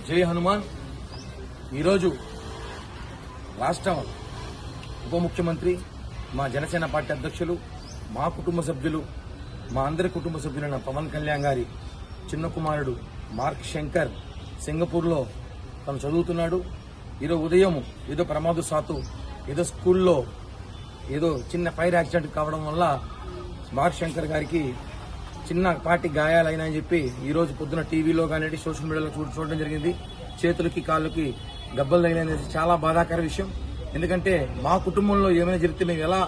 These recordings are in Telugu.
జై హనుమాన్. ఈరోజు రాష్ట్ర ఉప ముఖ్యమంత్రి, మా జనసేన పార్టీ అధ్యక్షులు, మా కుటుంబ సభ్యులు, మా అందరి కుటుంబ సభ్యులైన పవన్ కళ్యాణ్ గారి చిన్న కుమారుడు మార్క్ శంకర్ సింగపూర్లో తను చదువుతున్నాడు. ఈరోజు ఉదయం ఏదో ప్రమాదశాత్తు ఏదో స్కూల్లో ఏదో చిన్న ఫైర్ యాక్సిడెంట్ కావడం వల్ల మార్క్ శంకర్ గారికి చిన్నపాటి గాయాలైనా చెప్పి ఈరోజు పొద్దున టీవీలో కానీ సోషల్ మీడియాలో చూడడం జరిగింది. చేతులకి కాళ్ళకి దెబ్బలు తగిలినది చాలా బాధాకర విషయం. ఎందుకంటే మా కుటుంబంలో ఏమైనా జరిగితే మేము ఎలా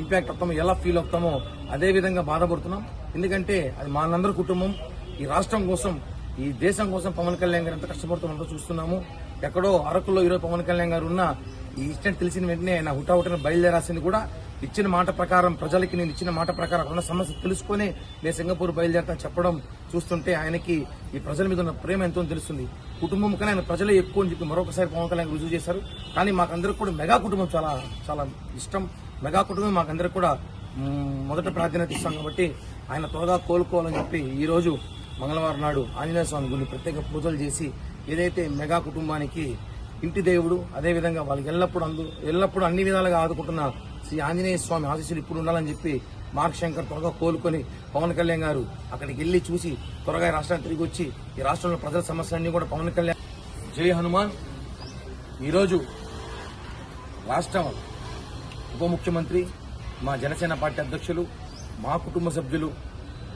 ఇంపాక్ట్ అవుతామో, ఎలా ఫీల్ అవుతామో అదే విధంగా బాధపడుతున్నాం. ఎందుకంటే అది మా అందరి కుటుంబం. ఈ రాష్ట్రం కోసం, ఈ దేశం కోసం పవన్ కళ్యాణ్ గారు ఎంత కష్టపడుతున్నారో చూస్తున్నాము. ఎక్కడో అరకులో ఈరోజు పవన్ కళ్యాణ్ గారు ఉన్న ఈ ఇన్సిడెంట్ తెలిసిన వెంటనే ఆయన హుటాహుటిన బయలుదేరాల్సింది కూడా ఇచ్చిన మాట ప్రకారం, ప్రజలకి నేను ఇచ్చిన మాట ప్రకారం ఉన్న సమస్య తెలుసుకుని నేను సింగపూర్ బయలుదేరతా చెప్పడం చూస్తుంటే ఆయనకి ఈ ప్రజల మీద ఉన్న ప్రేమ ఎంతో తెలుస్తుంది. కుటుంబం కన్నా ఆయన ప్రజలే ఎక్కువ అని చెప్పి మరొకసారి పవన్ కళ్యాణ్ రుజువు చేశారు. కానీ మాకందరికి కూడా మెగా కుటుంబం చాలా చాలా ఇష్టం. మెగా కుటుంబం మాకందరికి కూడా మొదట ప్రాధాన్యత ఇస్తాం. కాబట్టి ఆయన త్వరగా కోలుకోవాలని చెప్పి ఈ రోజు మంగళవారం నాడు ఆంజనేయ స్వామి గుడిని ప్రత్యేక పూజలు చేసి ఏదైతే మెగా కుటుంబానికి ఇంటి దేవుడు, అదేవిధంగా వాళ్ళకి ఎల్లప్పుడూ అన్ని విధాలుగా ఆదుకుంటున్న శ్రీ ఆంజనేయ స్వామి ఆశీస్సులు ఇప్పుడు ఉండాలని చెప్పి మార్క్ శంకర్ త్వరగా కోలుకొని పవన్ కళ్యాణ్ గారు అక్కడికి వెళ్లి చూసి త్వరగా రాష్ట్రానికి తిరిగి వచ్చి ఈ రాష్ట్రంలో ప్రజల సమస్యలన్నీ కూడా పవన్ కళ్యాణ్. జై హనుమాన్. ఈరోజు రాష్ట్ర ఉప ముఖ్యమంత్రి, మా జనసేన పార్టీ అధ్యక్షులు, మా కుటుంబ సభ్యులు,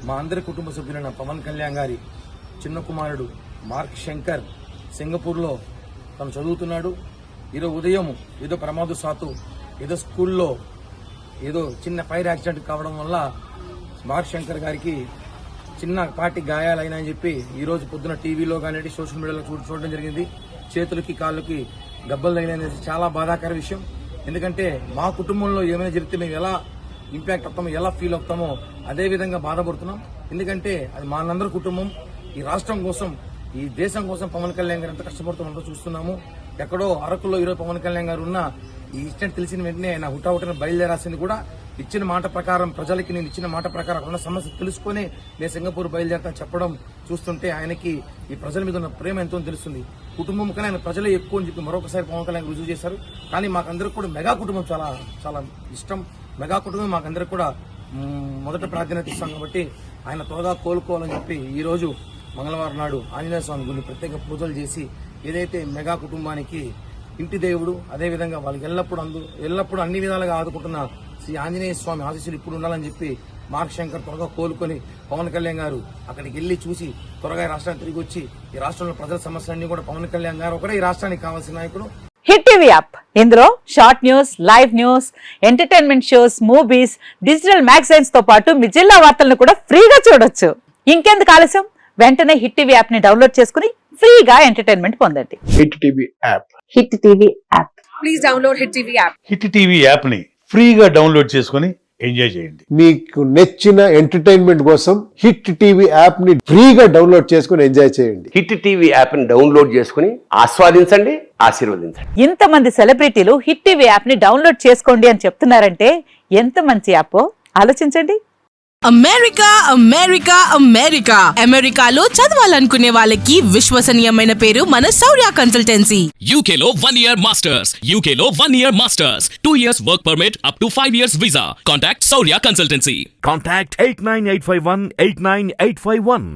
మా అందరి కుటుంబ సభ్యులైన పవన్ కళ్యాణ్ గారి చిన్న కుమారుడు మార్క్ శంకర్ సింగపూర్లో తను చదువుతున్నాడు. ఈరోజు ఉదయం ఏదో ప్రమాదశాత్తు ఏదో స్కూల్లో ఏదో చిన్న ఫైర్ యాక్సిడెంట్ కావడం వల్ల మార్క్ శంకర్ గారికి చిన్నపాటి గాయాలైనా చెప్పి ఈరోజు పొద్దున టీవీలో కానీ సోషల్ మీడియాలో చూడడం జరిగింది. చేతులకి కాళ్ళకి దెబ్బలు తగిలినది చాలా బాధాకర విషయం. ఎందుకంటే మా కుటుంబంలో ఏమైనా జరిగితే మేము ఎలా ఇంపాక్ట్ అవుతామో, ఎలా ఫీల్ అవుతామో అదే విధంగా బాధపడుతున్నాం. ఎందుకంటే అది మా అందరి కుటుంబం. ఈ రాష్ట్రం కోసం, ఈ దేశం కోసం పవన్ కళ్యాణ్ గారు ఎంత కష్టపడుతున్నారో చూస్తున్నాము. ఎక్కడో అరకులో ఈరోజు పవన్ కళ్యాణ్ గారు ఉన్న ఈ ఇన్సిడెంట్ తెలిసిన వెంటనే ఆయన హుటాహుటిన బయలుదేరాల్సింది కూడా ఇచ్చిన మాట ప్రకారం, ప్రజలకి నేను ఇచ్చిన మాట ప్రకారం ఉన్న సమస్య తెలుసుకుని నేను సింగపూర్ బయలుదేరతా చెప్పడం చూస్తుంటే ఆయనకి ఈ ప్రజల మీద ఉన్న ప్రేమ ఎంతో తెలుస్తుంది. కుటుంబం కన్నా ఆయన ప్రజలే ఎక్కువ అని చెప్పి మరొకసారి పవన్ కళ్యాణ్ రుజువు చేశారు. కానీ మాకందరికి కూడా మెగా కుటుంబం చాలా చాలా ఇష్టం. మెగా కుటుంబం మాకందరికి కూడా మొదట ప్రాధాన్యత ఇస్తాం. కాబట్టి ఆయన త్వరగా కోలుకోవాలని చెప్పి ఈ రోజు మంగళవారం నాడు ఆంజనేయ స్వామి గుడిని ప్రత్యేక పూజలు చేసి ఏదైతే మెగా కుటుంబానికి ఇంటి దేవుడు, అదేవిధంగా వాళ్ళకి ఎల్లప్పుడూ అన్ని విధాలుగా ఆదుకుంటున్న శ్రీ ఆంజనేయ స్వామి ఆశీస్సులు ఇప్పుడు ఉండాలని చెప్పి మార్క్ శంకర్ త్వరగా కోలుకొని పవన్ కళ్యాణ్ గారు అక్కడికి వెళ్లి చూసి త్వరగా రాష్ట్రానికి తిరిగి వచ్చి ఈ రాష్ట్రంలో ప్రజల సమస్యలన్నీ కూడా పవన్ కళ్యాణ్ గారు ఒకటే ఈ రాష్ట్రానికి కావాల్సిన నాయకుడు. హిట్ టీవీ యాప్, ఇందులో short news, live news, entertainment shows, movies, digital magazines తో పాటు మీ జిల్లా వార్తలను కూడా ఫ్రీగా చూడొచ్చు. ఇంకెందుకు ఆలస్యం, వెంటనే హిట్ టీవీ యాప్ ని డౌన్లోడ్ చేసుకుని ఫ్రీగా ఎంటర్టైన్మెంట్ పొందండి. Hit TV app. Hit TV app. Please download hit TV app. Hit TV app ని ఫ్రీగా డౌన్లోడ్ చేసుకుని ఎంజాయ్ చేయండి. మీకు నచ్చిన ఎంటర్టైన్మెంట్ కోసం హిట్ టీవీ యాప్ ని ఫ్రీగా డౌన్లోడ్ చేసుకుని ఎంజాయ్ చేయండి. హిట్ టీవీ యాప్ ని డౌన్లోడ్ చేసుకుని ఆస్వాదించండి, ఆశీర్వదించండి. ఇంతమంది సెలబ్రిటీలు హిట్ టీవీ యాప్ ని డౌన్లోడ్ చేసుకోండి అని చెప్తున్నారంటే ఎంత మంచి యాప్ ఆలోచించండి. అమెరికా అమెరికా అమెరికా అమెరికాలో చదవాలనుకునే వాళ్ళకి విశ్వసనీయమైన పేరు మన శౌర్య కన్సల్టెన్సీ. UK లో 1 year masters, UK లో 1 year masters, 2 years work permit up to 5 years visa. Contact Saurya Consultancy. Contact 89851 89851.